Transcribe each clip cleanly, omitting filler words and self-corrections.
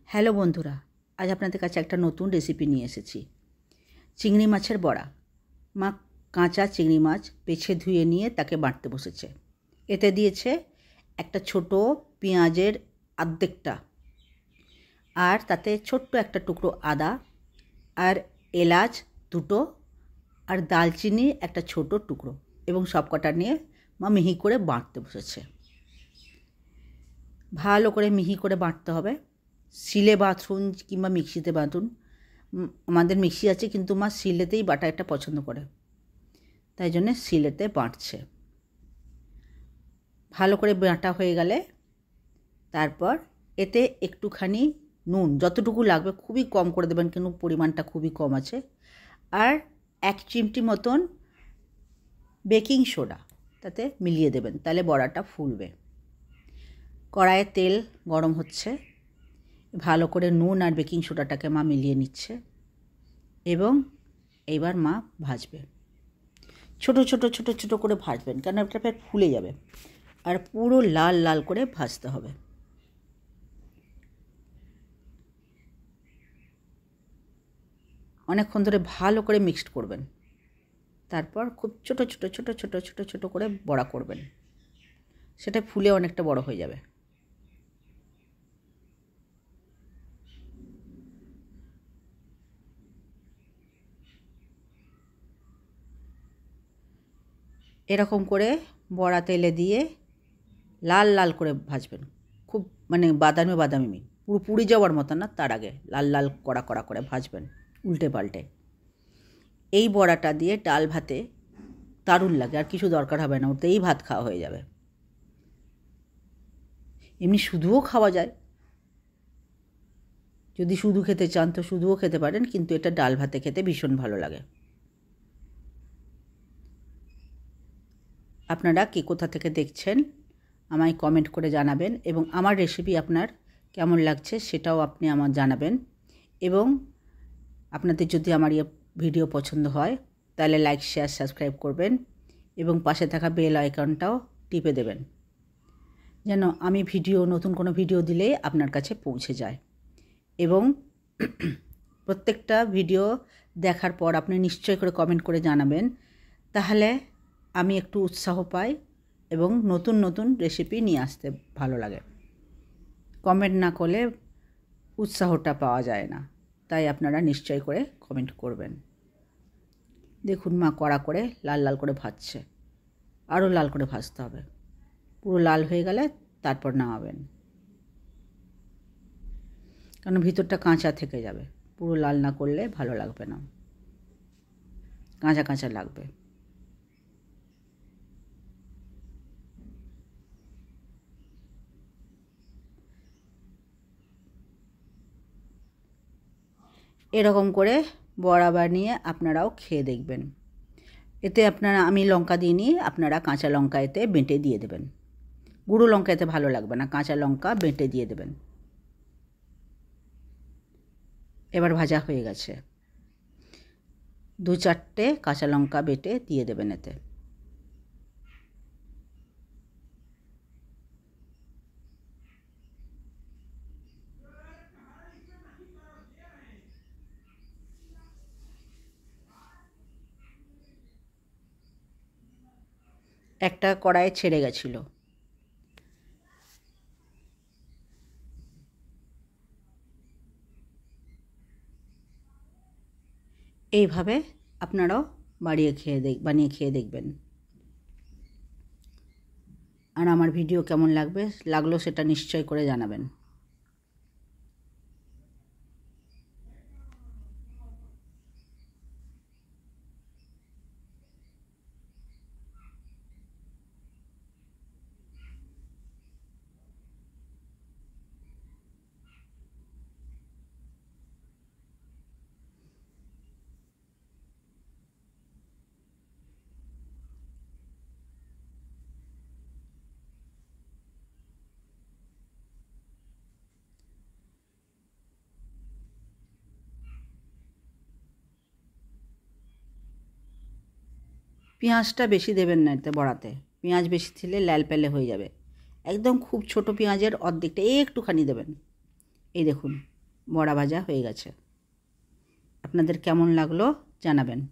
Hello বন্ধুরা, আজ আপনাদের কাছে একটা নতুন রেসিপি নিয়ে এসেছি। চিংড়ি মাছের বড়া। মা কাঁচা চিংড়ি মাছ বেছে ধুয়ে নিয়ে তাকে বাটতে বসেছে। এতে দিয়েছে একটা ছোট পেঁয়াজের অর্ধেকটা, আর তাতে ছোট্ট একটা টুকরো আদা, আর এলাচ দুটো, আর দালচিনি একটা ছোট টুকরো, এবং সব কটা নিয়ে মা মিহি করে বাটতে বসেছে। ভালো করে মিহি করে বাটতে হবে। শিলে বাটুন কিংবা মিক্সিতে বাটুন। আমাদের মিক্সি আছে, কিন্তু মা শিলেতেই বাটা একটা পছন্দ করে, তাই জন্যে শিলেতে বাটছে। ভালো করে বাটা হয়ে গেলে তারপর এতে একটুখানি নুন, যতটুকু লাগবে, খুবই কম করে দেবেন, কিন্তু পরিমাণটা খুবই কম আছে, আর 1 চিমটি মতন বেকিং সোডা তাতে মিলিয়ে দেবেন, তাহলে বড়াটা ফুলবে। কড়াইয়ে তেল গরম হচ্ছে, ভালো করে নুন আর বেকিং সোডাটাকে মা মিলিয়ে নিচ্ছে, এবং এইবার মা ভাজবে। ছোট ছোট ছোট ছোট করে ভাজবেন, কারণ এটা ফের ফুলে যাবে, আর পুরো লাল লাল করে ভাজতে হবে। অনেকক্ষণ ধরে ভালো করে মিক্সড করবেন, তারপর খুব ছোট ছোট ছোট ছোট ছোট ছোট করে বড়া করবেন, সেটা ফুলে অনেকটা বড় হয়ে যাবে। এরকম করে বড়া তেলে দিয়ে লাল লাল করে ভাজবেন, খুব বাদামি বাদামি, পুরো পুড়ে যাওয়ার মতো না, তার আগে লাল লাল কড়া কড়া করে ভাজবেন উল্টে পাল্টে। এই বড়াটা দিয়ে ডাল ভাতে দারুণ লাগে, আর কিছু দরকার হবে না, ওতেই ভাত খাওয়া হয়ে যাবে। এমনি শুধুও খাওয়া যায়, যদি শুধু খেতে চান তো শুধুও খেতে পারেন, কিন্তু এটা ডাল ভাতে খেতে ভীষণ ভালো লাগে। আপনারা কে কোথা থেকে দেখছেন আমায় কমেন্ট করে জানাবেন, এবং আমার রেসিপি আপনার কেমন লাগছে সেটাও আপনি আমার জানাবেন। এবং আপনাদের যদি আমার ভিডিও পছন্দ হয় তাহলে লাইক, শেয়ার, সাবস্ক্রাইব করবেন, এবং পাশে থাকা বেল আইকনটাও টিপে দেবেন, যেন আমি নতুন কোনো ভিডিও দিলে আপনার কাছে পৌঁছে যায়। এবং প্রত্যেকটা ভিডিও দেখার পর আপনি নিশ্চয় করে কমেন্ট করে জানাবেন, তাহলে আমি একটু উৎসাহ পাই এবং নতুন নতুন রেসিপি নিয়ে আসতে ভালো লাগে। কমেন্ট না করলে উৎসাহটা পাওয়া যায় না, তাই আপনারা নিশ্চয় করে কমেন্ট করবেন। দেখুন মা কড়া করে লাল লাল করে ভাজছে, আরও লাল করে ভাজতে হবে, পুরো লাল হয়ে গেলে তারপর নামাবেন, কারণ ভিতরটা কাঁচা থেকে যাবে। পুরো লাল না করলে ভালো লাগবে না, কাঁচা কাঁচা লাগবে। এরকম করে বড়া বানিয়ে আপনারাও খেয়ে দেখবেন। এতে আমি লঙ্কা দিইনি, আপনারা কাঁচা লঙ্কা এতে বেটে দিয়ে দেবেন। গুঁড়ো লঙ্কা এতে ভালো লাগবে না, কাঁচা লঙ্কা বেটে দিয়ে দেবেন। এবার ভাজা হয়ে গেছে, 2-4টে কাঁচা লঙ্কা বেটে দিয়ে দেবেন এতে। একটা কড়াইয়ে ছেড়ে গেছিল, এইভাবে আপনারাও বানিয়ে খেয়ে দেখবেন। আর আমার ভিডিও কেমন লাগলো সেটা নিশ্চয় করে জানাবেন। পেঁয়াজটা বেশি দেবেন না এতে বড়াতে, পেঁয়াজ বেশি দিলে লাল পেলে হয়ে যাবে। একদম খুব ছোট পেঁয়াজের অর্ধেকটা একটুখানি দেবেন। এই দেখুন বড়া ভাজা হয়ে গেছে। আপনাদের কেমন লাগলো জানাবেন,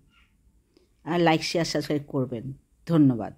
আর লাইক শেয়ার সাবস্ক্রাইব করবেন। ধন্যবাদ।